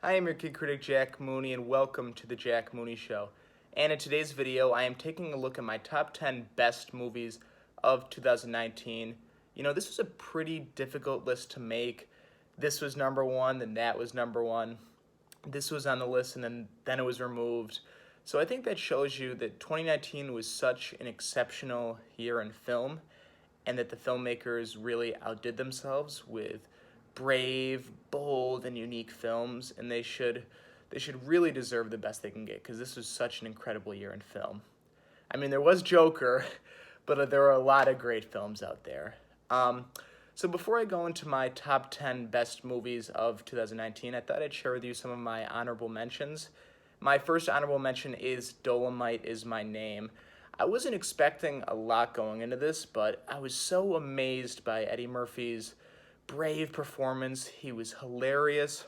I am your kid critic Jack Mooney and welcome to the Jack Mooney Show. And in today's video, I am taking a look at my top 10 best movies of 2019. You know, this was a pretty difficult list to make. This was number one, then that was number one. This was on the list and then it was removed. So I think that shows you that 2019 was such an exceptional year in film and that the filmmakers really outdid themselves with brave, bold, and unique films, and they should really deserve the best they can get because this was such an incredible year in film. I mean, there was Joker, but there are a lot of great films out there. So before I go into my top 10 best movies of 2019, I thought I'd share with you some of my honorable mentions. My first honorable mention is Dolomite Is My Name. I wasn't expecting a lot going into this, but I was so amazed by Eddie Murphy's brave performance. He was hilarious.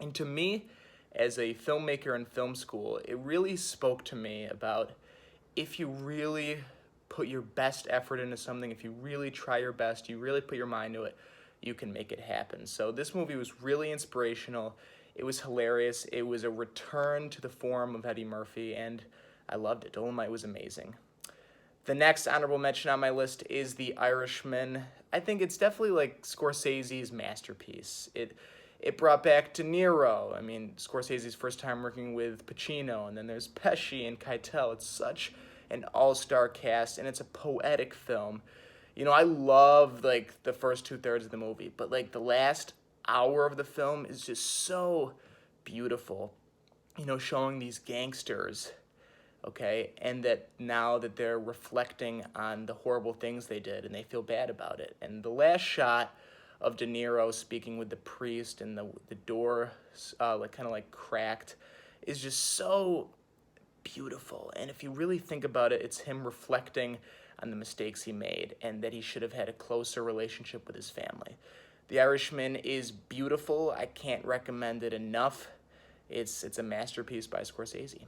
And to me, as a filmmaker in film school, it really spoke to me about if you really put your best effort into something, if you really try your best, you really put your mind to it, you can make it happen. So this movie was really inspirational. It was hilarious. It was a return to the form of Eddie Murphy, and I loved it. Dolomite was amazing. The next honorable mention on my list is The Irishman. I think it's definitely like Scorsese's masterpiece. It brought back De Niro. I mean, Scorsese's first time working with Pacino, and then there's Pesci and Keitel. It's such an all-star cast, and it's a poetic film. You know, I love like the first 2/3 of the movie, but like the last hour of the film is just so beautiful. You know, showing these gangsters, okay, and that now that they're reflecting on the horrible things they did and they feel bad about it. And the last shot of De Niro speaking with the priest and the door like kind of like cracked is just so beautiful. And if you really think about it, it's him reflecting on the mistakes he made and that he should have had a closer relationship with his family. The Irishman is beautiful. I can't recommend it enough. It's a masterpiece by Scorsese.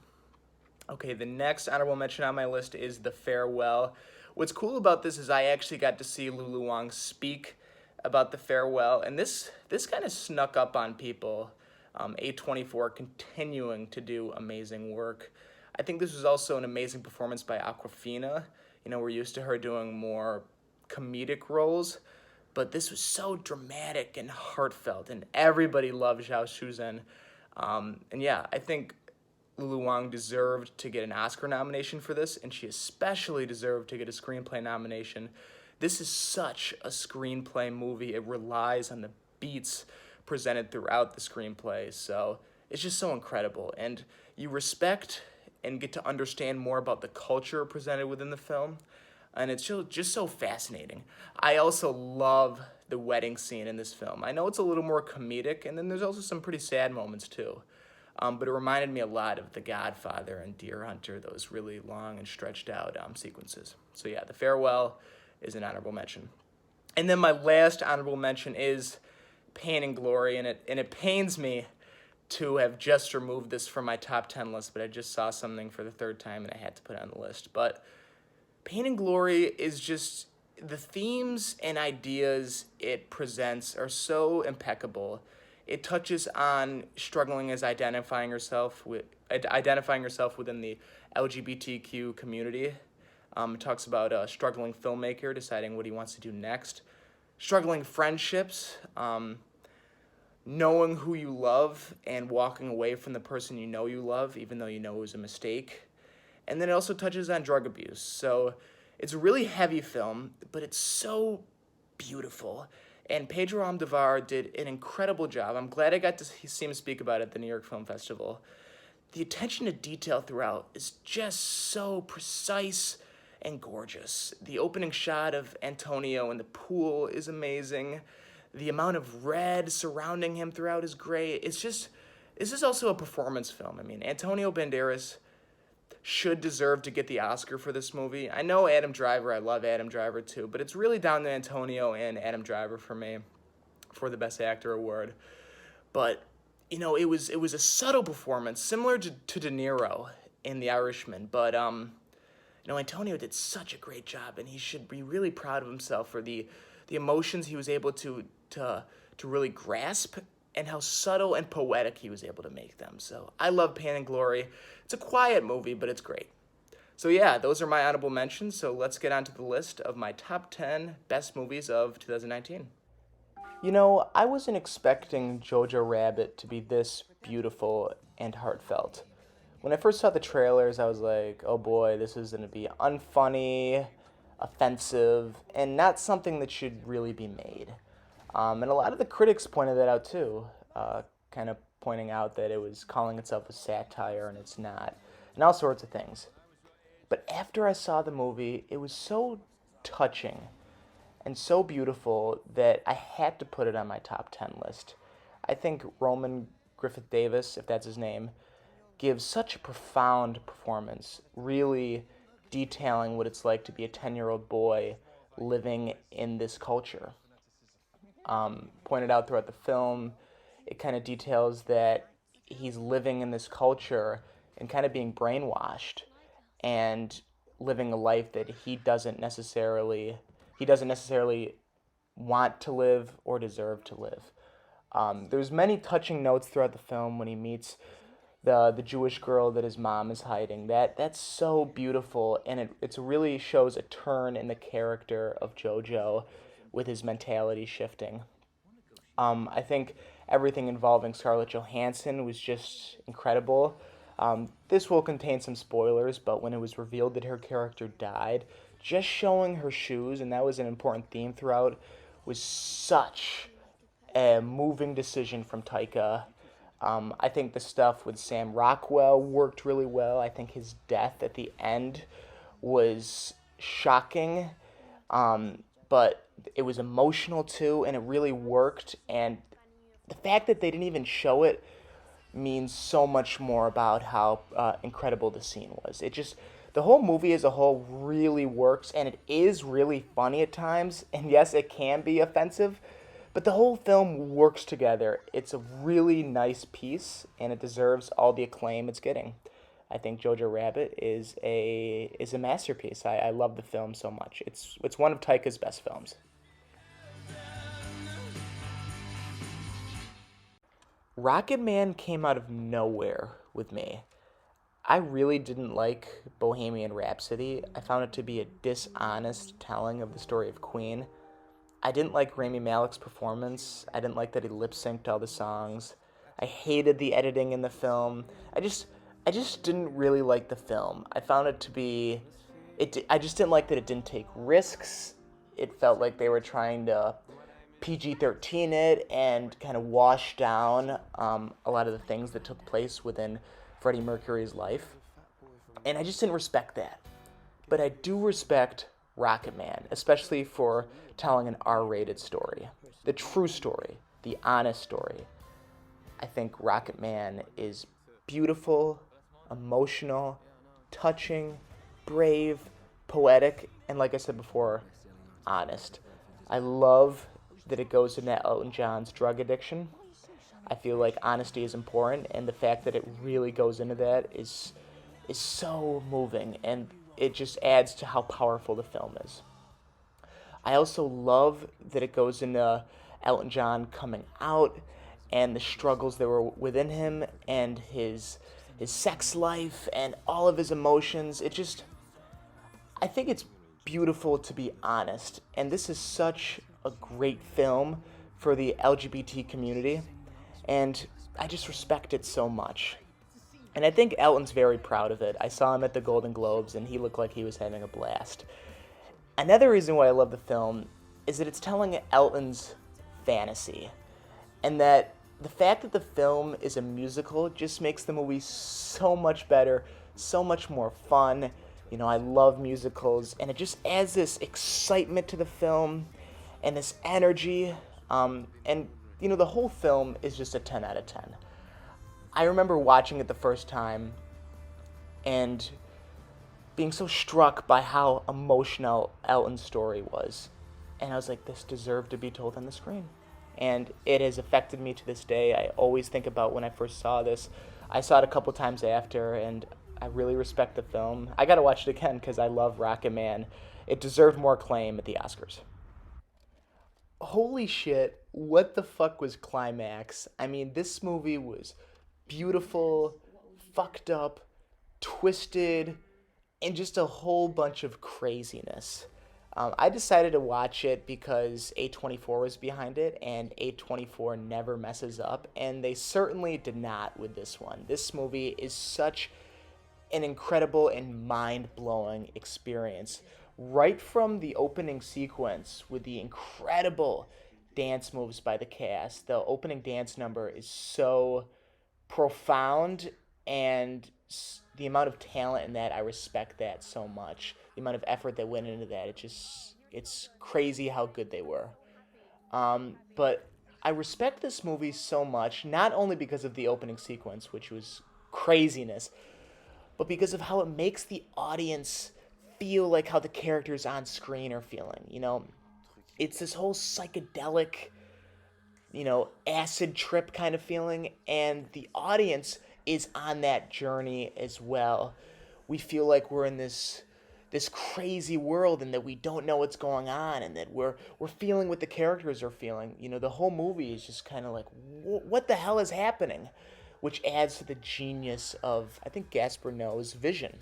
Okay, the next honorable mention on my list is The Farewell. What's cool about this is I actually got to see Lulu Wang speak about The Farewell, and this kind of snuck up on people. A24 continuing to do amazing work. I think this was also an amazing performance by Awkwafina. You know, we're used to her doing more comedic roles, but this was so dramatic and heartfelt, and everybody loved Zhao Shuzhen. And yeah, I think Lulu Wang deserved to get an Oscar nomination for this, and she especially deserved to get a screenplay nomination. This is such a screenplay movie. It relies on the beats presented throughout the screenplay, so it's just so incredible. And you respect and get to understand more about the culture presented within the film, and it's just so fascinating. I also love the wedding scene in this film. I know it's a little more comedic, and then there's also some pretty sad moments too. But it reminded me a lot of The Godfather and Deer Hunter, those really long and stretched out sequences. So yeah, The Farewell is an honorable mention. And then my last honorable mention is Pain and Glory, and it pains me to have just removed this from my top 10 list, but I just saw something for the third time and I had to put it on the list. But Pain and Glory is just, the themes and ideas it presents are so impeccable. It touches on struggling as identifying yourself within the LGBTQ community. It talks about a struggling filmmaker deciding what he wants to do next, struggling friendships, knowing who you love and walking away from the person you know you love, even though you know it was a mistake. And then it also touches on drug abuse. So it's a really heavy film, but it's so beautiful. And Pedro Almodovar did an incredible job. I'm glad I got to see him speak about it at the New York Film Festival. The attention to detail throughout is just so precise and gorgeous. The opening shot of Antonio in the pool is amazing. The amount of red surrounding him throughout is great. This is also a performance film. I mean, Antonio Banderas should deserve to get the Oscar for this movie. I know Adam Driver, I love Adam Driver too, but it's really down to Antonio and Adam Driver for me for the Best Actor award. But, you know, it was a subtle performance, similar to De Niro in The Irishman, but, you know, Antonio did such a great job, and he should be really proud of himself for the emotions he was able to really grasp and how subtle and poetic he was able to make them. So I love Pain and Glory. It's a quiet movie, but it's great. So yeah, those are my honorable mentions. So let's get on to the list of my top 10 best movies of 2019. I wasn't expecting Jojo Rabbit to be this beautiful and heartfelt. When I first saw the trailers, I was like, oh boy, this is going to be unfunny, offensive, and not something that should really be made. And a lot of the critics pointed that out too, kind of pointing out that it was calling itself a satire and it's not, and all sorts of things. But after I saw the movie, it was so touching and so beautiful that I had to put it on my top 10 list. I think Roman Griffith Davis, if that's his name, gives such a profound performance, really detailing what it's like to be a 10-year-old boy living in this culture. Pointed out throughout the film, it kind of details that he's living in this culture and kind of being brainwashed and living a life that he doesn't necessarily want to live or deserve to live. There's many touching notes throughout the film when he meets the Jewish girl that his mom is hiding. That's so beautiful, and it really shows a turn in the character of Jojo with his mentality shifting. I think everything involving Scarlett Johansson was just incredible. This will contain some spoilers, but when it was revealed that her character died, just showing her shoes, and that was an important theme throughout, was such a moving decision from Taika. I think the stuff with Sam Rockwell worked really well. I think his death at the end was shocking, but it was emotional too, and it really worked. And the fact that they didn't even show it means so much more about how incredible the scene was. The whole movie as a whole really works, and it is really funny at times. And yes, it can be offensive, but the whole film works together. It's a really nice piece, and it deserves all the acclaim it's getting. I think Jojo Rabbit is a masterpiece. I love the film so much. It's one of Taika's best films. Rocketman came out of nowhere with me. I really didn't like Bohemian Rhapsody. I found it to be a dishonest telling of the story of Queen. I didn't like Rami Malek's performance. I didn't like that he lip synced all the songs. I hated the editing in the film. I just didn't really like the film. I found it to be I just didn't like that it didn't take risks. It felt like they were trying to PG-13 it and kind of wash down a lot of the things that took place within Freddie Mercury's life. And I just didn't respect that. But I do respect Rocketman, especially for telling an R-rated story. The true story, the honest story. I think Rocketman is beautiful, emotional, touching, brave, poetic, and like I said before, honest. I love that it goes into Elton John's drug addiction. I feel like honesty is important, and the fact that it really goes into that is so moving, and it just adds to how powerful the film is. I also love that it goes into Elton John coming out and the struggles that were within him and his sex life and all of his emotions. I think it's beautiful to be honest, and this is such a great film for the LGBT community, and I just respect it so much. And I think Elton's very proud of it. I saw him at the Golden Globes, and he looked like he was having a blast. Another reason why I love the film is that it's telling Elton's fantasy, and that the fact that the film is a musical just makes the movie so much better, so much more fun. I love musicals, and it just adds this excitement to the film and this energy. The whole film is just a 10 out of 10. I remember watching it the first time and being so struck by how emotional Elton's story was. And I was like, this deserved to be told on the screen. And it has affected me to this day. I always think about when I first saw this. I saw it a couple times after, and I really respect the film. I gotta watch it again because I love Rocketman. It deserved more acclaim at the Oscars. Holy shit, what the fuck was Climax? I mean, this movie was beautiful, fucked up, twisted, and just a whole bunch of craziness. I decided to watch it because A24 was behind it, and A24 never messes up, and they certainly did not with this one. This movie is such an incredible and mind blowing experience. Right from the opening sequence with the incredible dance moves by the cast, the opening dance number is so profound, and the amount of talent in that, I respect that so much. The amount of effort that went into that, it's crazy how good they were. But I respect this movie so much, not only because of the opening sequence, which was craziness, but because of how it makes the audience feel like how the characters on screen are feeling. It's this whole psychedelic, acid trip kind of feeling, and the audience is on that journey as well. We feel like we're in this crazy world and that we don't know what's going on, and that we're feeling what the characters are feeling. The whole movie is just kind of like, what the hell is happening? Which adds to the genius of, I think, Gaspar Noé's vision.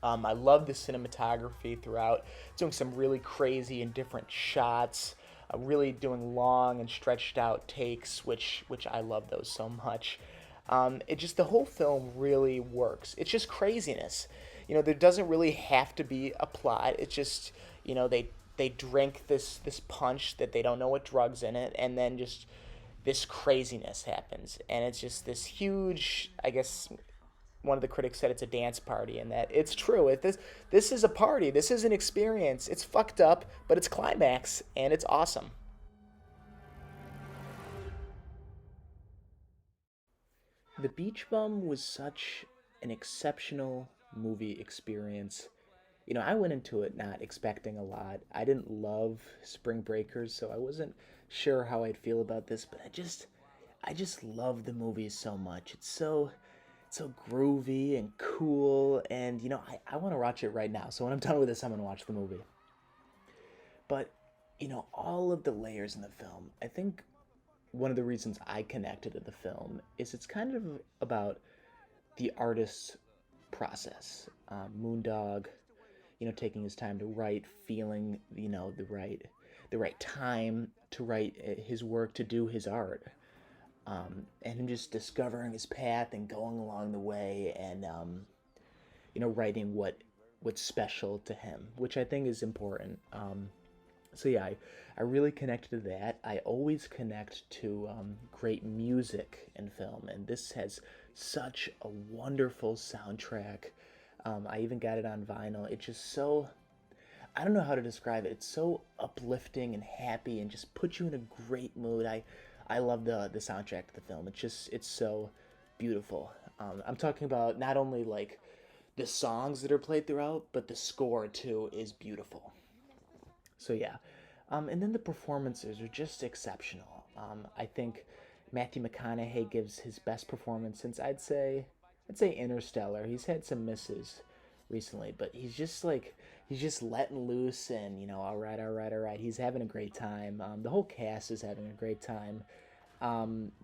I love the cinematography throughout, doing some really crazy and different shots, really doing long and stretched out takes, which I love those so much. It just, the whole film really works. It's just craziness. There doesn't really have to be a plot. It's just, they drink this punch that they don't know what drugs in it, and then just this craziness happens, and it's just this huge, I guess one of the critics said it's a dance party, and that it's true. This is a party. This is an experience. It's fucked up, but it's Climax, and it's awesome. The Beach Bum was such an exceptional movie experience. I went into it not expecting a lot. I didn't love Spring Breakers, so I wasn't sure how I'd feel about this, but I just love the movie so much. It's so groovy and cool, and I want to watch it right now. So when I'm done with this, I'm gonna watch the movie. But all of the layers in the film, I think one of the reasons I connected to the film is it's kind of about the artist's process. Moondog, taking his time to write, feeling, the right time to write his work, to do his art, and him just discovering his path and going along the way, and writing what's special to him, which I think is important. So yeah, I really connected to that. I always connect to great music in film, and this has such a wonderful soundtrack. I even got it on vinyl. It's just so, I don't know how to describe it. It's so uplifting and happy, and just puts you in a great mood. I love the soundtrack to the film. It's so beautiful. I'm talking about not only like the songs that are played throughout, but the score too is beautiful. So yeah, and then the performances are just exceptional. I think Matthew McConaughey gives his best performance since I'd say Interstellar. He's had some misses recently, but he's just letting loose, and all right, all right, all right. He's having a great time. The whole cast is having a great time.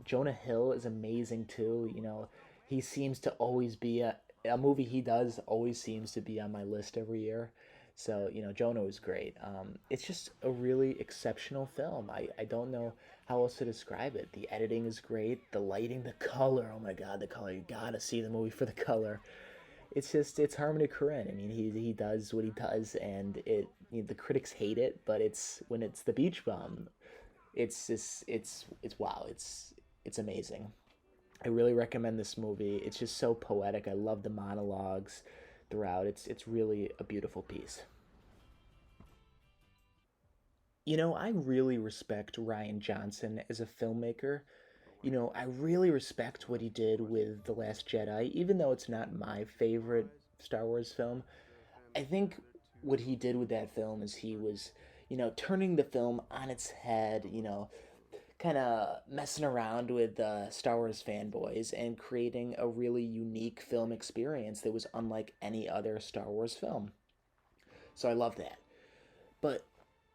Jonah Hill is amazing too. He seems to always be a movie he does always seems to be on my list every year. So, Jonah was great. It's just a really exceptional film. I don't know how else to describe it. The editing is great. The lighting, the color. Oh my God, the color. You gotta see the movie for the color. It's Harmony Korine. I mean, he does what he does, and the critics hate it, but when it's the Beach Bum, it's wow. It's amazing. I really recommend this movie. It's just so poetic. I love the monologues throughout. It's really a beautiful piece. I really respect Ryan Johnson as a filmmaker. I really respect what he did with The Last Jedi, even though it's not my favorite Star Wars film. I think what he did with that film is he was, turning the film on its head, kind of messing around with Star Wars fanboys and creating a really unique film experience that was unlike any other Star Wars film. So I love that. But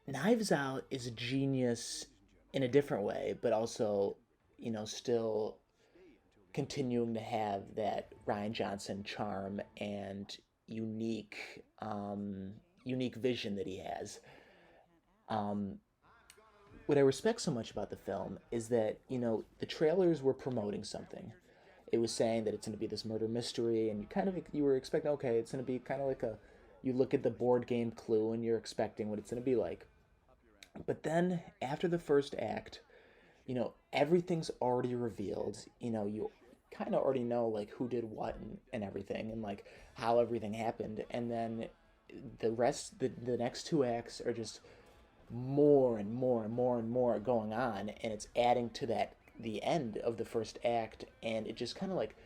Knives Out is a genius in a different way, but also, still continuing to have that Ryan Johnson charm and unique, unique vision that he has. Um, what I respect so much about the film is that, the trailers were promoting something. It was saying that it's going to be this murder mystery, and you were expecting, okay, it's going to be kind of like a, you look at the board game Clue and you're expecting what it's going to be like. But then after the first act, everything's already revealed. You kind of already know like who did what and everything, and like how everything happened. And then the next two acts are just more and more and more and more going on, and it's adding to that the end of the first act, and it just kind of like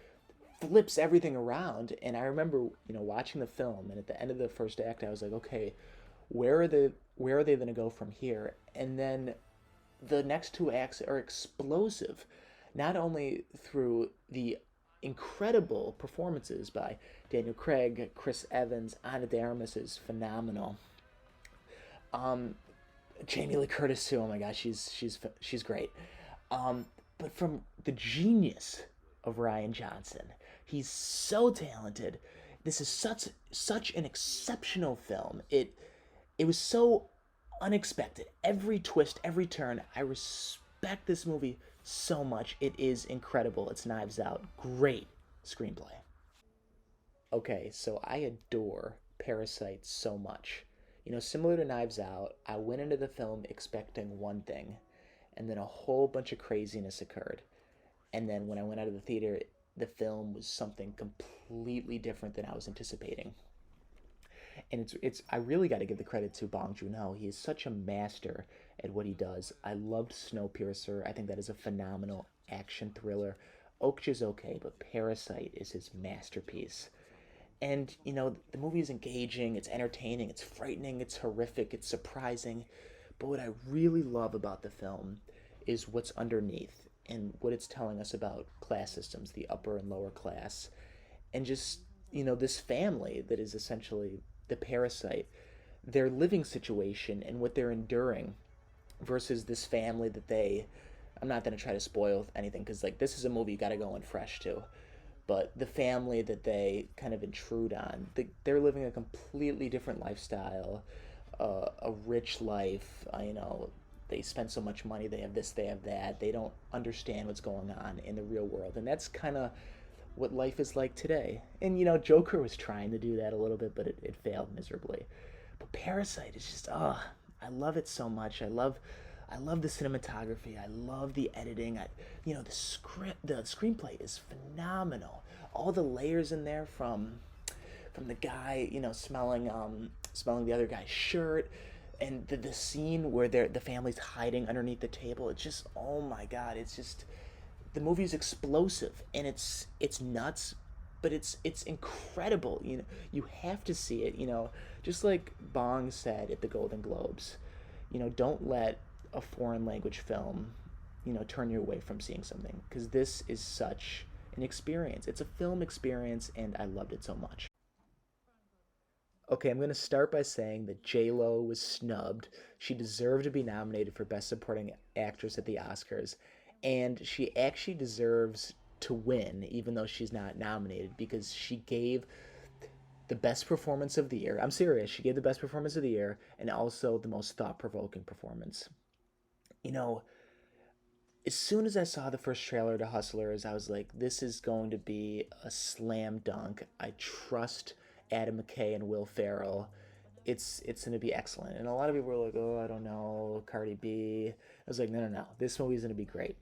flips everything around. And I remember, watching the film, and at the end of the first act, I was like, okay, where are they going to go from here? And then the next two acts are explosive, not only through the incredible performances by Daniel Craig, Chris Evans, Ana de Armas is phenomenal. Um, Jamie Lee Curtis too. Oh my gosh, she's great. Um, but from the genius of Ryan Johnson, he's so talented. This is such an exceptional film. It was so unexpected. Every twist, every turn. I respect this movie so much. It is incredible. It's Knives Out. Great screenplay. Okay, so I adore Parasite so much. Similar to Knives Out, I went into the film expecting one thing, and then a whole bunch of craziness occurred. And then when I went out of the theater, the film was something completely different than I was anticipating. And it's I really got to give the credit to Bong Joon-ho. He is such a master at what he does. I loved Snowpiercer. I think that is a phenomenal action thriller. Okja's okay, but Parasite is his masterpiece. And the movie is engaging, it's entertaining, it's frightening, it's horrific, it's surprising. But what I really love about the film is what's underneath and what it's telling us about class systems, the upper and lower class, and just this family that is essentially the parasite, their living situation and what they're enduring versus this family that they, I'm not going to try to spoil anything because like this is a movie you got to go in fresh to, but the family that they kind of intrude on, they're living a completely different lifestyle, a rich life. They spend so much money, they have this, they have that, they don't understand what's going on in the real world, and that's kind of what life is like today. And Joker was trying to do that a little bit, but it failed miserably. But Parasite is just, I love it so much. I love the cinematography. I love the editing. The script, the screenplay is phenomenal. All the layers in there from the guy, smelling the other guy's shirt, and the scene where the family's hiding underneath the table. It's just, oh my god, it's just, the movie's explosive and it's nuts, but it's incredible. You have to see it. Just like Bong said at the Golden Globes, don't let a foreign language film, turn you away from seeing something, because this is such an experience. It's a film experience, and I loved it so much. Okay, I'm going to start by saying that J-Lo was snubbed. She deserved to be nominated for Best Supporting Actress at the Oscars, and she actually deserves to win, even though she's not nominated, because she gave the best performance of the year. I'm serious. She gave the best performance of the year and also the most thought-provoking performance. You know, as soon as I saw the first trailer to Hustlers, I was like, this is going to be a slam dunk. I trust Adam McKay and Will Ferrell. It's going to be excellent. And a lot of people were like, oh, I don't know, Cardi B. I was like, no, no, no. This movie's going to be great.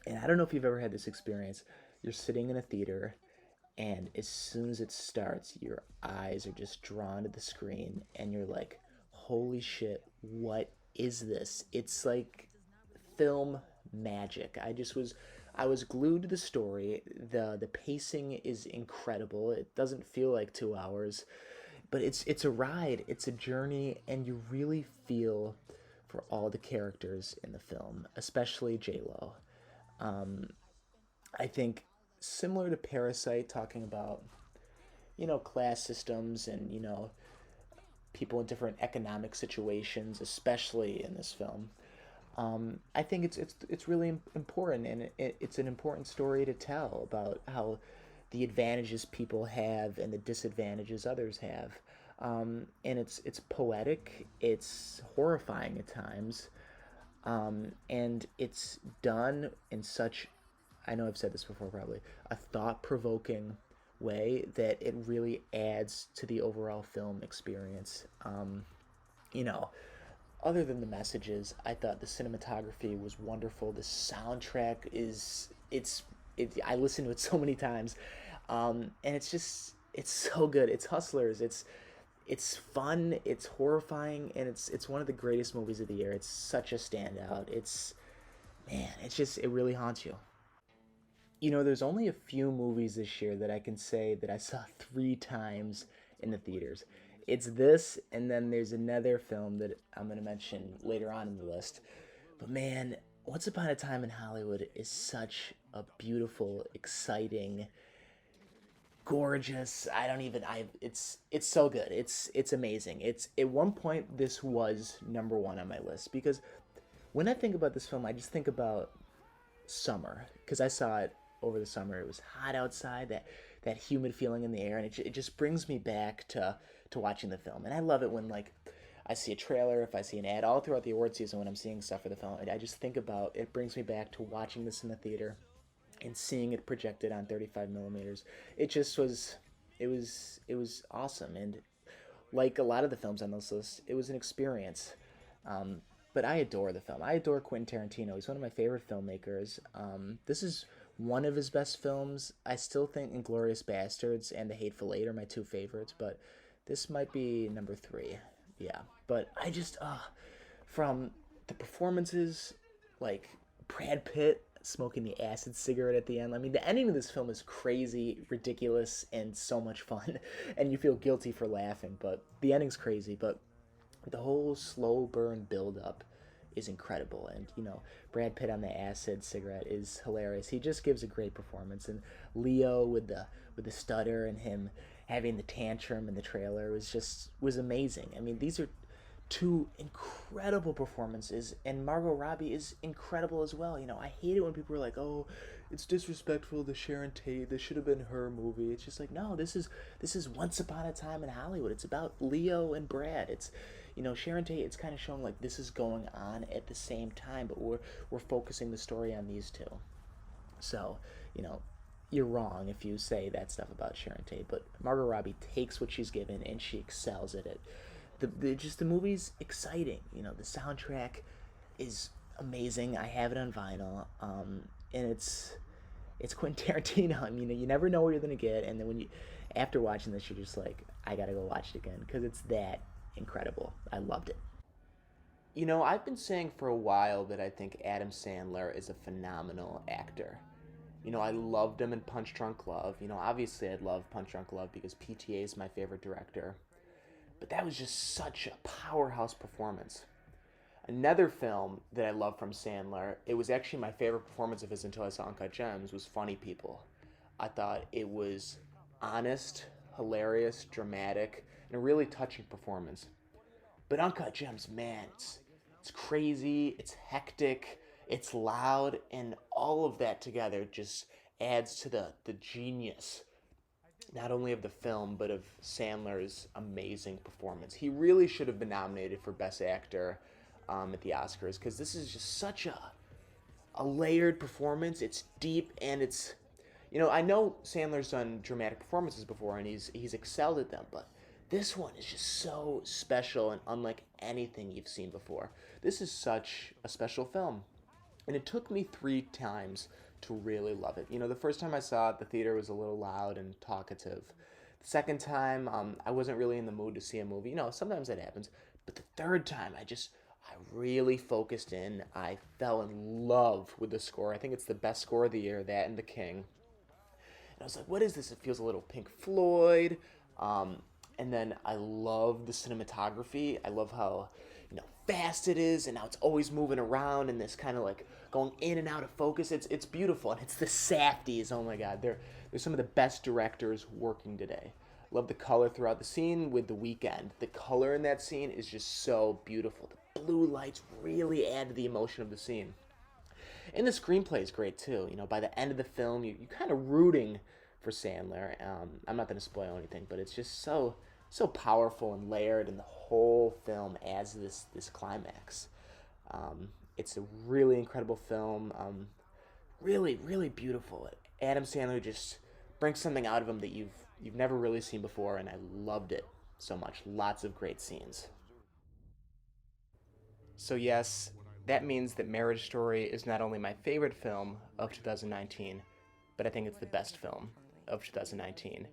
And I don't know if you've ever had this experience. You're sitting in a theater, and as soon as it starts, your eyes are just drawn to the screen, and you're like, holy shit, what is this? It's like film magic. I was glued to the story. The pacing is incredible. It doesn't feel like 2 hours, but it's a ride. It's a journey, and you really feel for all the characters in the film, especially J Lo. Um, I think similar to Parasite, talking about class systems and people in different economic situations, especially in this film. I think it's really important, and it's an important story to tell about how the advantages people have and the disadvantages others have. And it's poetic, it's horrifying at times, and it's done in such, I know I've said this before probably, a thought provoking way that it really adds to the overall film experience. You know, other than the messages, I thought the cinematography was wonderful. The soundtrack is I listened to it so many times, and it's so good. It's Hustlers. It's fun. It's horrifying, and it's one of the greatest movies of the year. It's such a standout. It's man, it really haunts you. There's only a few movies this year that I can say that I saw 3 times in the theaters. It's this, and then there's another film that I'm going to mention later on in the list. But man, Once Upon a Time in Hollywood is such a beautiful, exciting, gorgeous. I don't even. I. It's so good. It's amazing. It's at one point this was number one on my list because when I think about this film, I just think about summer because I saw it over the summer. It was hot outside, that humid feeling in the air, and it just brings me back to watching the film. And I love it when like I see a trailer, if I see an ad, all throughout the award season when I'm seeing stuff for the film. I just think about it brings me back to watching this in the theater and seeing it projected on 35 millimeters. It just was it was awesome, and like a lot of the films on this list, it was an experience. But I adore the film. I adore Quentin Tarantino. He's one of my favorite filmmakers. This is one of his best films. I still think Inglourious Bastards and The Hateful Eight are my two favorites, but this might be number three. Yeah, but I just from the performances, like Brad Pitt smoking the acid cigarette at the end. I mean, the ending of this film is crazy, ridiculous, and so much fun, and you feel guilty for laughing. But the ending's crazy. But the whole slow burn build up is incredible, and Brad Pitt on the acid cigarette is hilarious. He just gives a great performance, and Leo with the stutter and him having the tantrum in the trailer was amazing. I mean, these are two incredible performances, and Margot Robbie is incredible as well. I hate it when people are like, "Oh, it's disrespectful to Sharon Tate. This should have been her movie." It's just like, no, this is Once Upon a Time in Hollywood. It's about Leo and Brad. It's Sharon Tate. It's kind of showing like this is going on at the same time, but we're focusing the story on these two. So you know. You're wrong if you say that stuff about Sharon Tate, but Margot Robbie takes what she's given and she excels at it. The movie's exciting. The soundtrack is amazing. I have it on vinyl, and it's Quentin Tarantino. I mean, you never know what you're gonna get, and then after watching this, you're just like, I gotta go watch it again because it's that incredible. I loved it. I've been saying for a while that I think Adam Sandler is a phenomenal actor. I loved him in Punch Drunk Love. Obviously I'd love Punch Drunk Love because PTA is my favorite director. But that was just such a powerhouse performance. Another film that I love from Sandler, it was actually my favorite performance of his until I saw Uncut Gems, was Funny People. I thought it was honest, hilarious, dramatic, and a really touching performance. But Uncut Gems, man, it's crazy, it's hectic, it's loud, and all of that together just adds to the genius, not only of the film, but of Sandler's amazing performance. He really should have been nominated for Best Actor at the Oscars, because this is just such a layered performance. It's deep, and I know Sandler's done dramatic performances before, and he's excelled at them, but this one is just so special and unlike anything you've seen before. This is such a special film. And it took me 3 times to really love it. The first time I saw it, the theater was a little loud and talkative. The second time, I wasn't really in the mood to see a movie. Sometimes that happens. But the third time, I really focused in. I fell in love with the score. I think it's the best score of the year, that and The King. And I was like, what is this? It feels a little Pink Floyd. And then I love the cinematography. I love how fast it is, and now it's always moving around, and this kind of like going in and out of focus. It's beautiful, and it's the Safdies. Oh my God, they're some of the best directors working today. Love the color throughout the scene with the weekend. The color in that scene is just so beautiful. The blue lights really add to the emotion of the scene. And the screenplay is great too. By the end of the film, you're kind of rooting for Sandler. I'm not going to spoil anything, but it's just so powerful and layered, and the whole film adds this climax. It's a really incredible film. Really beautiful. Adam Sandler just brings something out of him that you've never really seen before, and I loved it so much. Lots of great scenes. So yes, that means that Marriage Story is not only my favorite film of 2019, but I think it's the best film of 2019.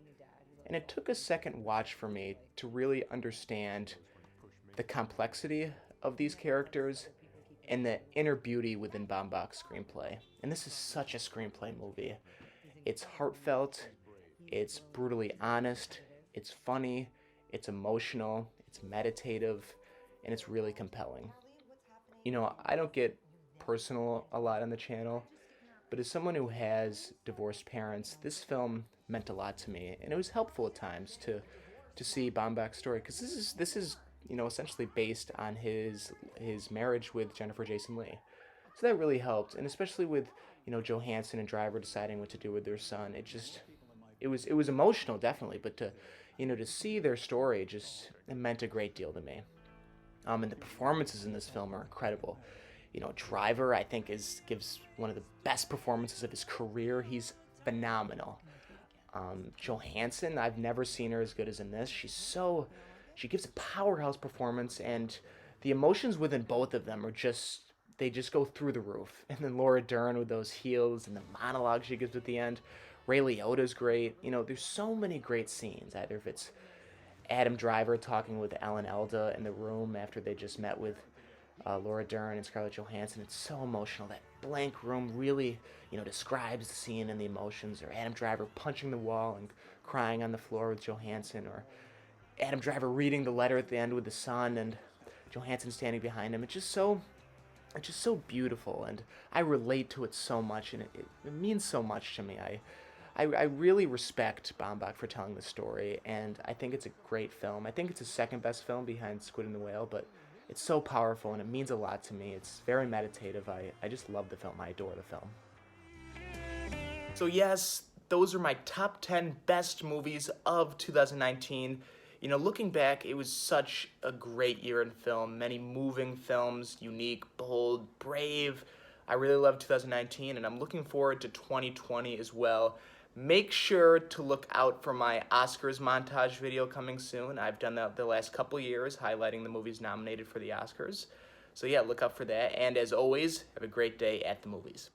And it took a second watch for me to really understand the complexity of these characters and the inner beauty within Baumbach's screenplay. And this is such a screenplay movie. It's heartfelt, it's brutally honest, it's funny, it's emotional, it's meditative, and it's really compelling. I don't get personal a lot on the channel, but as someone who has divorced parents, this film meant a lot to me, and it was helpful at times to see Baumbach's story, because this is essentially based on his marriage with Jennifer Jason Leigh. So that really helped, and especially with Johansson and Driver deciding what to do with their son, it was emotional, definitely, but to see their story, it meant a great deal to me. And the performances in this film are incredible. Driver, I think, gives one of the best performances of his career. He's phenomenal. Johansson, I've never seen her as good as in this. She gives a powerhouse performance, and the emotions within both of them they just go through the roof. And then Laura Dern with those heels and the monologue she gives at the end. Ray Liotta's great. There's so many great scenes, either if it's Adam Driver talking with Ellen Elda in the room after they just met with Laura Dern and Scarlett Johansson. It's so emotional. That blank room really, describes the scene and the emotions. Or Adam Driver punching the wall and crying on the floor with Johansson. Or Adam Driver reading the letter at the end with the son and Johansson standing behind him. It's just so beautiful, and I relate to it so much, and it means so much to me. I really respect Baumbach for telling the story, and I think it's a great film. I think it's his second best film behind Squid and the Whale, but it's so powerful, and it means a lot to me. It's very meditative. I just love the film. I adore the film. So yes, those are my top 10 best movies of 2019. Looking back, it was such a great year in film. Many moving films, unique, bold, brave. I really loved 2019, and I'm looking forward to 2020 as well. Make sure to look out for my Oscars montage video coming soon. I've done that the last couple years, highlighting the movies nominated for the Oscars. So yeah, look out for that. And as always, have a great day at the movies.